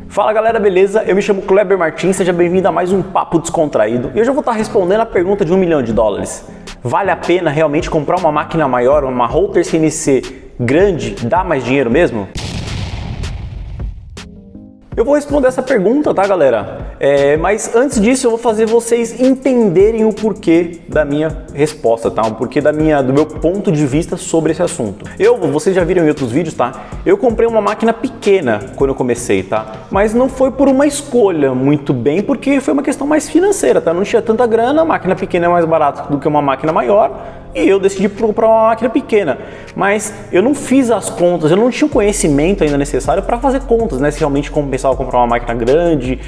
Fala galera, beleza? Eu me chamo Kleber Martins, seja bem-vindo a mais um Papo Descontraído. E hoje eu vou estar respondendo a pergunta de $1 milhão. Vale a pena realmente comprar uma máquina maior, uma Router CNC grande, dá mais dinheiro mesmo? Eu vou responder essa pergunta, tá galera? Mas antes disso eu vou fazer vocês entenderem o porquê da minha resposta, tá? O porquê do meu ponto de vista sobre esse assunto. Vocês já viram em outros vídeos, tá? Eu comprei uma máquina pequena quando eu comecei, tá? Mas não foi por uma escolha muito bem, porque foi uma questão mais financeira, tá? Não tinha tanta grana, a máquina pequena é mais barata do que uma máquina maior, e eu decidi comprar uma máquina pequena. Mas eu não fiz as contas, eu não tinha o conhecimento ainda necessário para fazer contas, né? Se realmente compensava comprar uma máquina grande,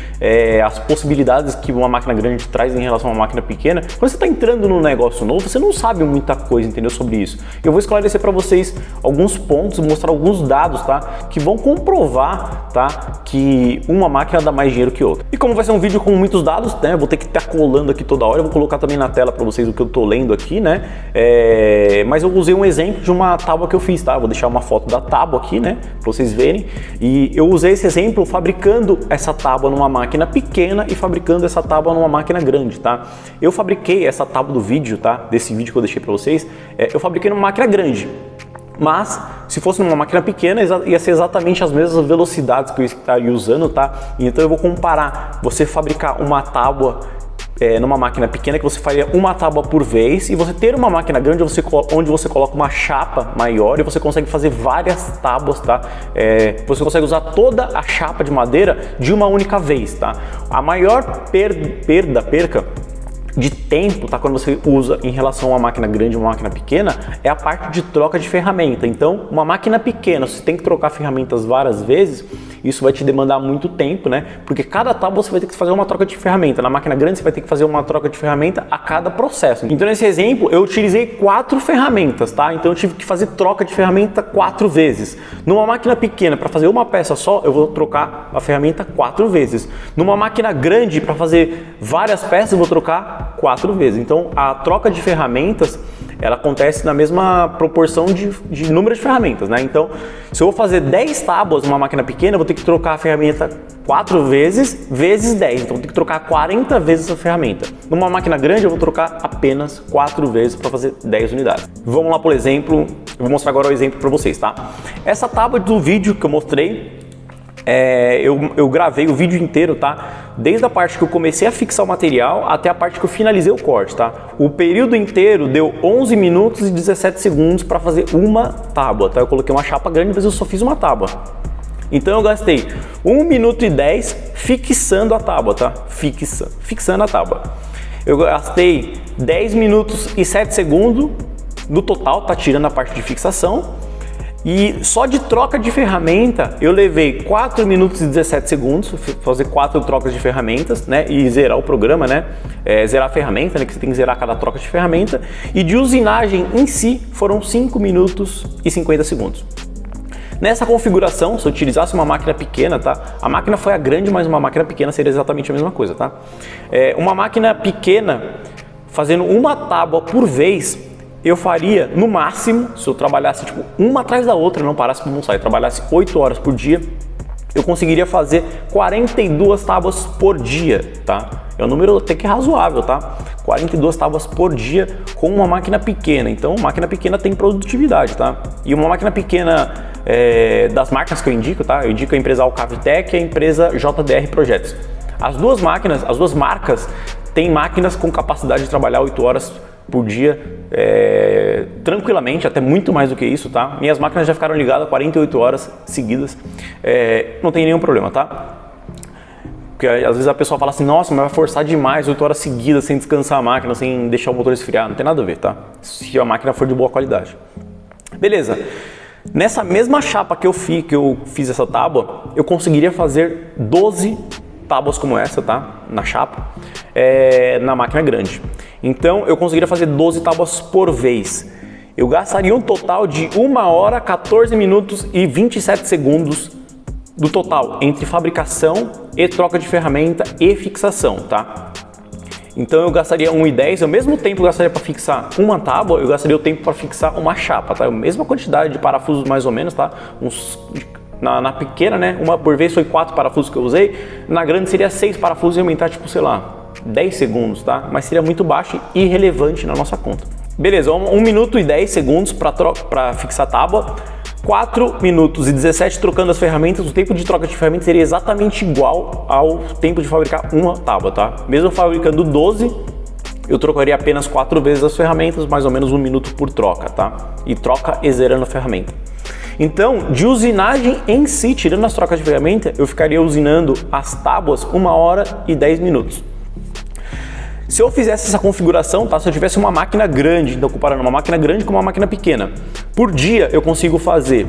as possibilidades que uma máquina grande traz em relação a uma máquina pequena. Quando você está entrando num negócio novo, você não sabe muita coisa, entendeu, sobre isso. Eu vou esclarecer para vocês alguns pontos, mostrar alguns dados, tá? Que vão comprovar, tá? Que uma máquina dá mais dinheiro que outra. E como vai ser um vídeo com muitos dados, né? Eu vou ter que estar colando aqui toda hora, eu vou colocar também na tela para vocês o que eu tô lendo aqui, né? Mas eu usei um exemplo de uma tábua que eu fiz, tá? Vou deixar uma foto da tábua aqui, né? Para vocês verem. E eu usei esse exemplo fabricando essa tábua numa máquina pequena e fabricando essa tábua numa máquina grande, tá? Eu fabriquei essa tábua do vídeo, tá? Desse vídeo que eu deixei para vocês, eu fabriquei numa máquina grande. Mas, se fosse numa máquina pequena, ia ser exatamente as mesmas velocidades que eu estaria usando, tá? Então eu vou comparar você fabricar uma tábua numa máquina pequena, que você faria uma tábua por vez, e você ter uma máquina grande onde você coloca uma chapa maior e você consegue fazer várias tábuas, tá? Você consegue usar toda a chapa de madeira de uma única vez, tá? A maior perca de tempo, tá? Quando você usa em relação a uma máquina grande e uma máquina pequena, é a parte de troca de ferramenta. Então, uma máquina pequena, você tem que trocar ferramentas várias vezes, isso vai te demandar muito tempo, né? Porque cada tábua você vai ter que fazer uma troca de ferramenta. Na máquina grande você vai ter que fazer uma troca de ferramenta a cada processo. Então, nesse exemplo, eu utilizei 4 ferramentas, tá? Então, eu tive que fazer troca de ferramenta 4 vezes. Numa máquina pequena, para fazer uma peça só, eu vou trocar a ferramenta 4 vezes. Numa máquina grande, para fazer várias peças, eu vou trocar 4 vezes. Então, a troca de ferramentas, ela acontece na mesma proporção de número de ferramentas, né? Então, se eu vou fazer 10 tábuas numa máquina pequena, eu vou ter que trocar a ferramenta 4 vezes 10. Então, eu tenho que trocar 40 vezes essa ferramenta. Numa máquina grande, eu vou trocar apenas 4 vezes para fazer 10 unidades. Vamos lá, por exemplo, eu vou mostrar agora o exemplo para vocês, tá? Essa tábua do vídeo que eu mostrei, eu gravei o vídeo inteiro, tá? Desde a parte que eu comecei a fixar o material até a parte que eu finalizei o corte, tá? O período inteiro deu 11 minutos e 17 segundos para fazer uma tábua, tá? Eu coloquei uma chapa grande, mas eu só fiz uma tábua. Então eu gastei 1 minuto e 10 fixando a tábua, tá? Fixando a tábua. Eu gastei 10 minutos e 7 segundos no total, tá? Tirando a parte de fixação. E só de troca de ferramenta eu levei 4 minutos e 17 segundos, fazer 4 trocas de ferramentas, né? E zerar o programa, né? Zerar a ferramenta, né? Que você tem que zerar cada troca de ferramenta. E de usinagem em si foram 5 minutos e 50 segundos. Nessa configuração, se eu utilizasse uma máquina pequena, tá? A máquina foi a grande, mas uma máquina pequena seria exatamente a mesma coisa, tá? Uma máquina pequena, fazendo uma tábua por vez, eu faria, no máximo, se eu trabalhasse tipo uma atrás da outra, não parasse para almoçar, eu trabalhasse 8 horas por dia, eu conseguiria fazer 42 tábuas por dia, tá? É um número até que razoável, tá? 42 tábuas por dia com uma máquina pequena. Então, máquina pequena tem produtividade, tá? E uma máquina pequena das marcas que eu indico, tá? Eu indico a empresa Alcavitec e a empresa JDR Projetos. As duas marcas têm máquinas com capacidade de trabalhar 8 horas por dia, tranquilamente, até muito mais do que isso, tá? Minhas máquinas já ficaram ligadas 48 horas seguidas, não tem nenhum problema, tá? Porque às vezes a pessoa fala assim, nossa, mas vai forçar demais 8 horas seguidas sem descansar a máquina, sem deixar o motor esfriar, não tem nada a ver, tá? Se a máquina for de boa qualidade. Beleza, nessa mesma chapa que eu fiz essa tábua, eu conseguiria fazer 12 tábuas como essa, tá? Na chapa, na máquina grande. Então eu conseguiria fazer 12 tábuas por vez. Eu gastaria um total de 1 hora, 14 minutos e 27 segundos do total, entre fabricação e troca de ferramenta e fixação, tá? Então eu gastaria 1,10, ao mesmo tempo que eu gastaria para fixar uma tábua, eu gastaria o tempo para fixar uma chapa, tá? A mesma quantidade de parafusos mais ou menos, tá? Uns Na pequena, né, uma por vez foi 4 parafusos que eu usei, na grande seria 6 parafusos e aumentar, tipo, sei lá, 10 segundos, tá? Mas seria muito baixo e irrelevante na nossa conta. Beleza, 1 minuto e 10 segundos para fixar a tábua, 4 minutos e 17 trocando as ferramentas, o tempo de troca de ferramentas seria exatamente igual ao tempo de fabricar uma tábua, tá? Mesmo fabricando 12, eu trocaria apenas 4 vezes as ferramentas, mais ou menos 1 minuto por troca, tá? E troca e zerando a ferramenta. Então, de usinagem em si, tirando as trocas de ferramenta, eu ficaria usinando as tábuas 1 hora e 10 minutos. Se eu fizesse essa configuração, tá? Se eu tivesse uma máquina grande, então comparando uma máquina grande com uma máquina pequena, por dia eu consigo fazer,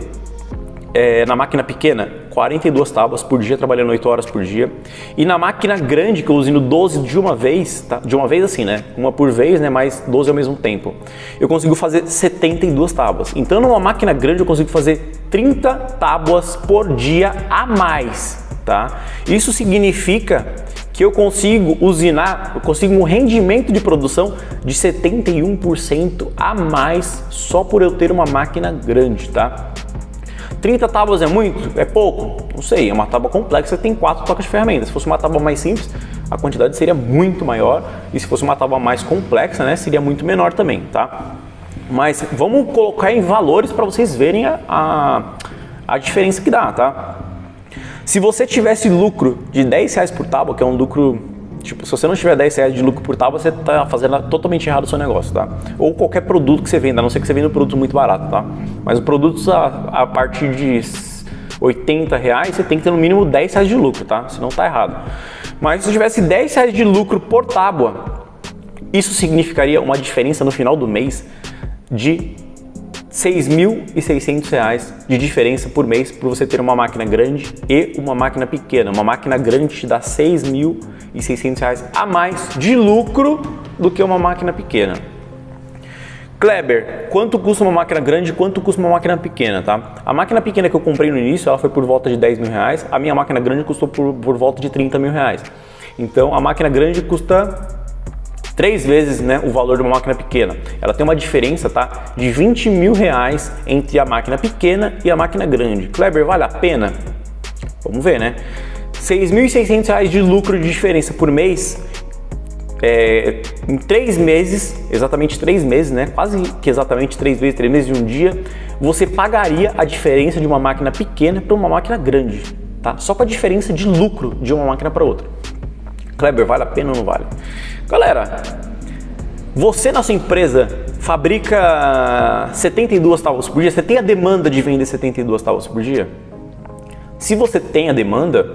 na máquina pequena, 42 tábuas por dia, trabalhando 8 horas por dia. E na máquina grande, que eu usino 12 de uma vez, tá? De uma vez assim, né? Uma por vez, né? Mais 12 ao mesmo tempo. Eu consigo fazer 72 tábuas. Então, numa máquina grande, eu consigo fazer 30 tábuas por dia a mais, tá? Isso significa que eu consigo usinar, eu consigo um rendimento de produção de 71% a mais só por eu ter uma máquina grande, tá? 30 tábuas é muito? É pouco? Não sei, é uma tábua complexa que tem 4 trocas de ferramentas. Se fosse uma tábua mais simples, a quantidade seria muito maior, e se fosse uma tábua mais complexa, né, seria muito menor também, tá? Mas vamos colocar em valores para vocês verem a diferença que dá, tá? Se você tivesse lucro de R$10 por tábua, que é um lucro, tipo, se você não tiver R$10 de lucro por tábua, você está fazendo totalmente errado o seu negócio, tá? Ou qualquer produto que você venda, a não ser que você venda um produto muito barato, tá? Mas os produtos a partir de R$80, você tem que ter no mínimo R$10 de lucro, tá? Senão tá errado. Mas se eu tivesse R$10 de lucro por tábua, isso significaria uma diferença no final do mês de R$6.600 de diferença por mês por você ter uma máquina grande e uma máquina pequena. Uma máquina grande te dá R$6.600 a mais de lucro do que uma máquina pequena. Kleber, quanto custa uma máquina grande e quanto custa uma máquina pequena, tá? A máquina pequena que eu comprei no início, ela foi por volta de R$10 mil. A minha máquina grande custou por volta de R$30 mil. Então, a máquina grande custa 3 vezes, né, o valor de uma máquina pequena. Ela tem uma diferença, tá, de R$20 mil entre a máquina pequena e a máquina grande. Kleber, vale a pena? Vamos ver, né? R$6.600 de lucro de diferença por mês, em 3 meses, exatamente 3 meses, né? Quase que exatamente 3 vezes, 3 meses e um dia, você pagaria a diferença de uma máquina pequena para uma máquina grande, tá? Só com a diferença de lucro de uma máquina para outra. Kleber, vale a pena ou não vale? Galera, você na sua empresa fabrica 72 tábuas por dia? Você tem a demanda de vender 72 tábuas por dia? Se você tem a demanda,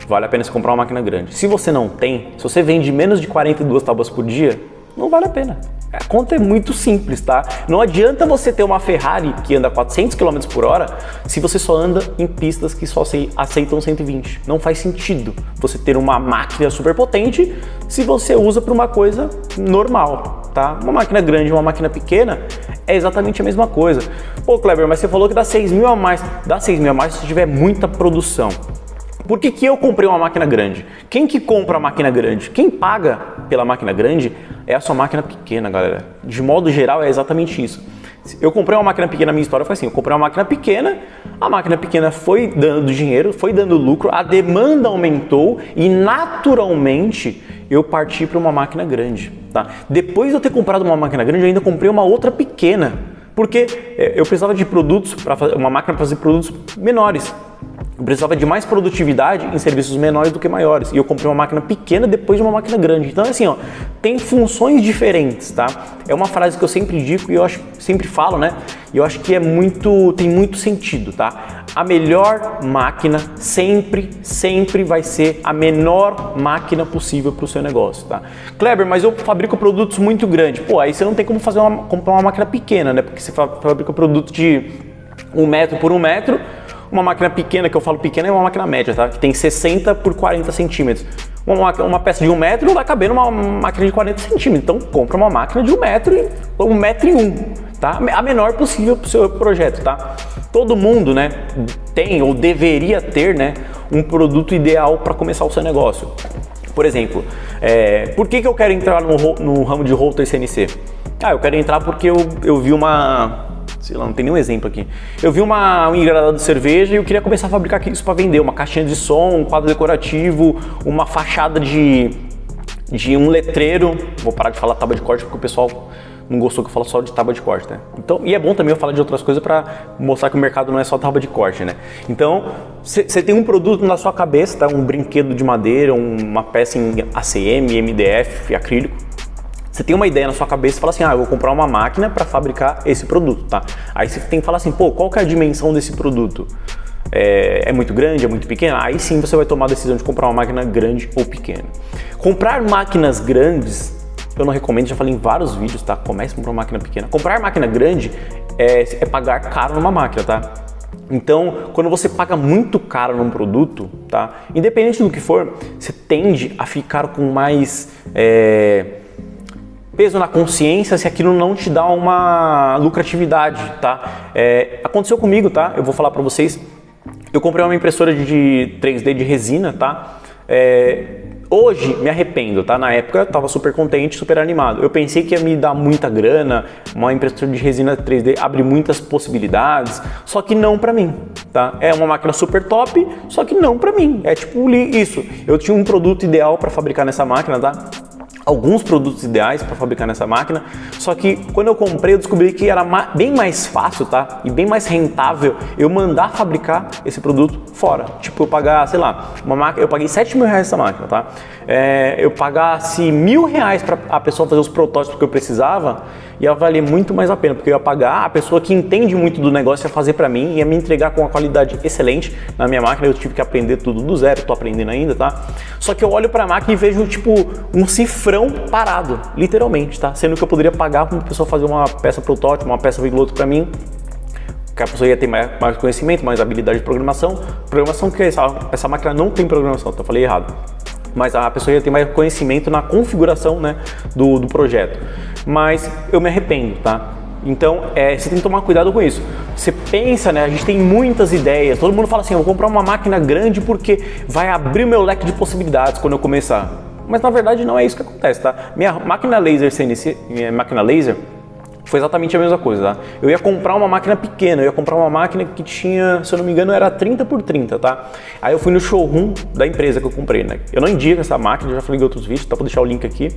vale a pena você comprar uma máquina grande. Se você não tem, se você vende menos de 42 tábuas por dia, não vale a pena. A conta é muito simples, tá? Não adianta você ter uma Ferrari que anda 400 km por hora se você só anda em pistas que só aceitam 120. Não faz sentido você ter uma máquina super potente se você usa para uma coisa normal, tá? Uma máquina grande e uma máquina pequena é exatamente a mesma coisa. Pô, Kleber, mas você falou que dá 6 mil a mais. Dá 6 mil a mais se tiver muita produção. Por que eu comprei uma máquina grande? Quem que compra a máquina grande? Quem paga pela máquina grande é a sua máquina pequena, galera. De modo geral, é exatamente isso. Eu comprei uma máquina pequena, a minha história foi assim, eu comprei uma máquina pequena, a máquina pequena foi dando dinheiro, foi dando lucro, a demanda aumentou e naturalmente eu parti para uma máquina grande, tá? Depois de eu ter comprado uma máquina grande, eu ainda comprei uma outra pequena, porque eu precisava de produtos, uma máquina para fazer produtos menores. Eu precisava de mais produtividade em serviços menores do que maiores. E eu comprei uma máquina pequena depois de uma máquina grande. Então, assim, ó, tem funções diferentes, tá? É uma frase que eu sempre digo e eu sempre falo, né? E eu acho que tem muito sentido, tá? A melhor máquina sempre vai ser a menor máquina possível para o seu negócio, tá? Kleber, mas eu fabrico produtos muito grandes. Pô, aí você não tem como comprar uma máquina pequena, né? Porque você fabrica produto de 1 metro por 1 metro. Uma máquina pequena, que eu falo pequena, é uma máquina média, tá? Que tem 60 por 40 centímetros. Uma peça de 1 metro não vai caber numa máquina de 40 centímetros. Então, compra uma máquina de 1 metro e 1 metro e 1, tá? A menor possível para o seu projeto, tá? Todo mundo, né, tem ou deveria ter, né, um produto ideal para começar o seu negócio. Por exemplo, por que eu quero entrar no ramo de router CNC? Eu quero entrar porque eu vi sei lá, não tem nenhum exemplo aqui. Eu vi um engradado de cerveja e eu queria começar a fabricar isso para vender, uma caixinha de som, um quadro decorativo, uma fachada de um letreiro. Vou parar de falar tábua de corte porque o pessoal não gostou que eu falo só de tábua de corte, né? Então, e é bom também eu falar de outras coisas para mostrar que o mercado não é só tábua de corte, né? Então, você tem um produto na sua cabeça, tá? Um brinquedo de madeira, uma peça em ACM, MDF, acrílico. Você tem uma ideia na sua cabeça e fala assim, eu vou comprar uma máquina para fabricar esse produto, tá? Aí você tem que falar assim, pô, qual que é a dimensão desse produto? É muito grande, é muito pequena? Aí sim você vai tomar a decisão de comprar uma máquina grande ou pequena. Comprar máquinas grandes, eu não recomendo, já falei em vários vídeos, tá? Comece a comprar uma máquina pequena. Comprar máquina grande é pagar caro numa máquina, tá? Então, quando você paga muito caro num produto, tá? Independente do que for, você tende a ficar com mais peso na consciência se aquilo não te dá uma lucratividade, tá? Aconteceu comigo, tá? Eu vou falar pra vocês. Eu comprei uma impressora de 3D de resina, tá? Hoje me arrependo, tá? Na época eu tava super contente, super animado. Eu pensei que ia me dar muita grana, uma impressora de resina 3D abre muitas possibilidades, só que não pra mim, tá? É uma máquina super top, só que não pra mim. É tipo isso. Eu tinha um produto ideal para fabricar nessa máquina, tá? Alguns produtos ideais para fabricar nessa máquina, só que quando eu comprei eu descobri que era bem mais fácil, tá? E bem mais rentável eu mandar fabricar esse produto fora. Tipo, eu pagar, sei lá, uma máquina, eu paguei R$7.000 nessa máquina, tá? Eu pagasse R$1.000 para a pessoa fazer os protótipos que eu precisava, ia valer muito mais a pena, porque eu ia pagar a pessoa que entende muito do negócio, ia fazer para mim, ia me entregar com uma qualidade excelente na minha máquina. Eu tive que aprender tudo do zero, tô aprendendo ainda, tá? Só que eu olho para a máquina e vejo tipo um cifrão parado, literalmente, tá? Sendo que eu poderia pagar para uma pessoa fazer uma peça protótipo, uma peça piloto para mim, que a pessoa ia ter mais conhecimento, mais habilidade de programação. Programação que essa máquina não tem programação, então eu falei errado. Mas a pessoa ia ter mais conhecimento na configuração, né, do projeto. Mas eu me arrependo, tá? Então, você tem que tomar cuidado com isso. Você pensa, né, a gente tem muitas ideias, todo mundo fala assim, eu vou comprar uma máquina grande porque vai abrir o meu leque de possibilidades quando eu começar. Mas na verdade não é isso que acontece, tá? Minha máquina laser CNC, minha máquina laser, foi exatamente a mesma coisa, tá? Eu ia comprar uma máquina pequena, eu ia comprar uma máquina que tinha, se eu não me engano, era 30 por 30, tá? Aí eu fui no showroom da empresa que eu comprei, né? Eu não indico essa máquina, já falei em outros vídeos, tá? Vou deixar o link aqui.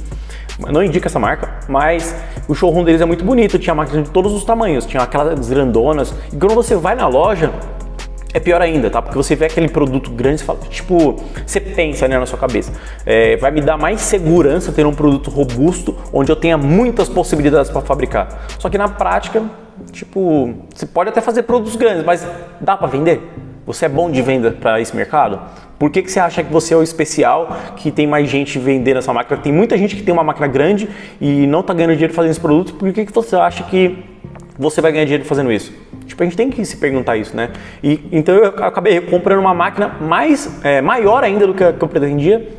Eu não indico essa marca, mas o showroom deles é muito bonito, tinha máquinas de todos os tamanhos, tinha aquelas grandonas. E quando você vai na loja, é pior ainda, tá? Porque você vê aquele produto grande, você fala, tipo, você pensa, né, na sua cabeça, vai me dar mais segurança ter um produto robusto, onde eu tenha muitas possibilidades para fabricar. Só que na prática, tipo, você pode até fazer produtos grandes, mas dá para vender? Você é bom de venda para esse mercado? Por que você acha que você é o especial, que tem mais gente vendendo essa máquina? Tem muita gente que tem uma máquina grande e não está ganhando dinheiro fazendo esse produto. Por que você acha que você vai ganhar dinheiro fazendo isso? Tipo, a gente tem que se perguntar isso, né? Então eu acabei comprando uma máquina maior ainda do que eu pretendia.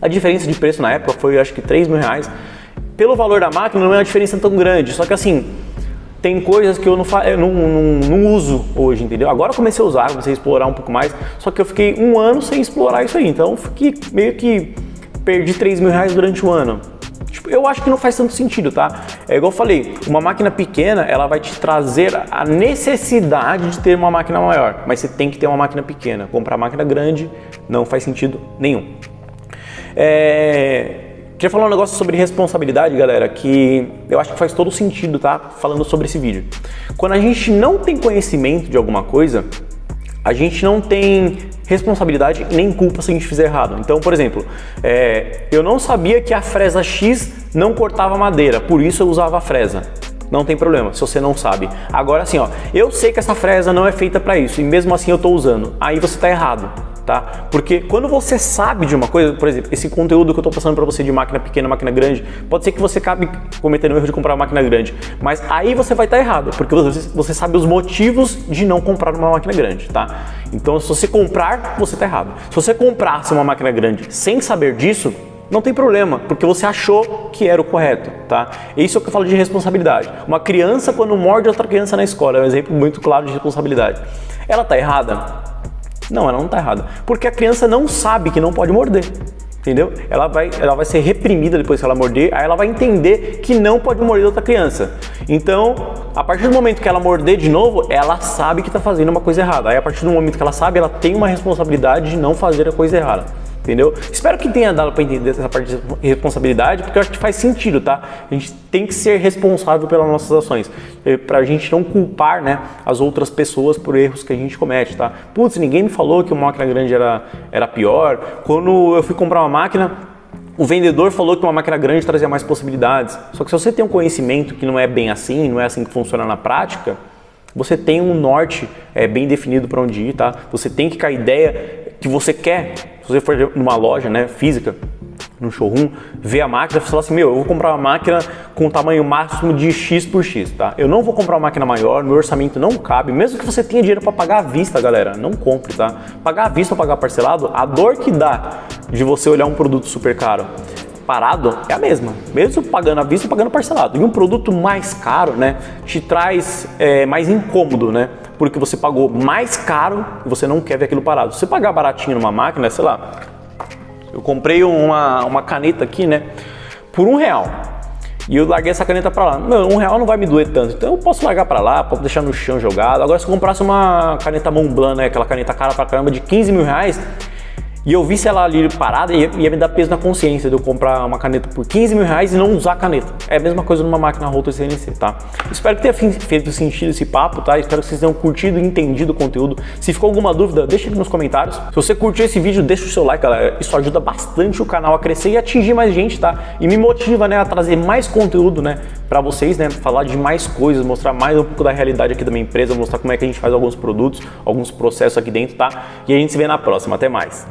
A diferença de preço na época foi, acho que R$3.000. Pelo valor da máquina não é uma diferença tão grande, só que assim, tem coisas que eu não uso hoje, entendeu? Agora eu comecei a usar, comecei a explorar um pouco mais, só que eu fiquei um ano sem explorar isso aí, então eu fiquei meio que perdi R$3.000 durante o ano. Eu acho que não faz tanto sentido, tá? É igual eu falei, uma máquina pequena, ela vai te trazer a necessidade de ter uma máquina maior, mas você tem que ter uma máquina pequena. Comprar máquina grande não faz sentido nenhum. Queria falar um negócio sobre responsabilidade, galera, que eu acho que faz todo sentido, tá? Falando sobre esse vídeo. Quando a gente não tem conhecimento de alguma coisa, a gente não tem responsabilidade nem culpa se a gente fizer errado. Então, por exemplo, eu não sabia que a fresa X não cortava madeira, por isso eu usava a fresa. Não tem problema, se você não sabe. Agora assim, ó, eu sei que essa fresa não é feita para isso e mesmo assim eu tô usando. Aí você tá errado, tá? Porque quando você sabe de uma coisa, por exemplo, esse conteúdo que eu tô passando para você de máquina pequena, máquina grande, pode ser que você acabe cometendo o erro de comprar uma máquina grande, mas aí você vai estar errado, porque você sabe os motivos de não comprar uma máquina grande, tá? Então, se você comprar, você tá errado. Se você comprasse uma máquina grande sem saber disso, não tem problema, porque você achou que era o correto, tá? Isso é o que eu falo de responsabilidade. Uma criança, quando morde outra criança na escola, é um exemplo muito claro de responsabilidade. Ela tá errada? Não, ela não tá errada, porque a criança não sabe que não pode morder. entendeu? Ela vai ser reprimida depois que ela morder, aí ela vai entender que não pode morder outra criança. Então, a partir do momento que ela morder de novo, ela sabe que está fazendo uma coisa errada. Aí, a partir do momento que ela sabe, ela tem uma responsabilidade de não fazer a coisa errada. Entendeu? Espero que tenha dado para entender essa parte de responsabilidade, porque eu acho que faz sentido, tá? A gente tem que ser responsável pelas nossas ações, pra gente não culpar, né, as outras pessoas por erros que a gente comete, tá? Putz, ninguém me falou que uma máquina grande era pior. Quando eu fui comprar uma máquina, o vendedor falou que uma máquina grande trazia mais possibilidades. Só que se você tem um conhecimento que não é bem assim, não é assim que funciona na prática, você tem um norte bem definido para onde ir, tá? Você tem que com a ideia que você quer. Se você for numa loja, né, física, no showroom, ver a máquina e falar assim, eu vou comprar uma máquina com tamanho máximo de X por X, tá? Eu não vou comprar uma máquina maior, meu orçamento não cabe, mesmo que você tenha dinheiro para pagar à vista, galera, não compre, tá? Pagar à vista ou pagar parcelado, a dor que dá de você olhar um produto super caro parado é a mesma, mesmo pagando à vista ou pagando parcelado. E um produto mais caro, né, te traz mais incômodo, né? Porque você pagou mais caro e você não quer ver aquilo parado. Se você pagar baratinho numa máquina, sei lá, eu comprei uma caneta aqui, né, por R$1. E eu larguei essa caneta pra lá. Não, R$1 não vai me doer tanto. Então eu posso largar pra lá, posso deixar no chão jogado. Agora se eu comprasse uma caneta Montblanc, né, aquela caneta cara pra caramba de R$15 mil, e eu visse ela ali parada, ia me dar peso na consciência de eu comprar uma caneta por R$15 mil e não usar a caneta. É a mesma coisa numa máquina Rotor CNC, tá? Espero que tenha feito sentido esse papo, tá? Espero que vocês tenham curtido e entendido o conteúdo. Se ficou alguma dúvida, deixa aqui nos comentários. Se você curtiu esse vídeo, deixa o seu like, galera. Isso ajuda bastante o canal a crescer e atingir mais gente, tá? E me motiva, né, a trazer mais conteúdo, né, pra vocês, né? Falar de mais coisas, mostrar mais um pouco da realidade aqui da minha empresa, mostrar como é que a gente faz alguns produtos, alguns processos aqui dentro, tá? E a gente se vê na próxima. Até mais!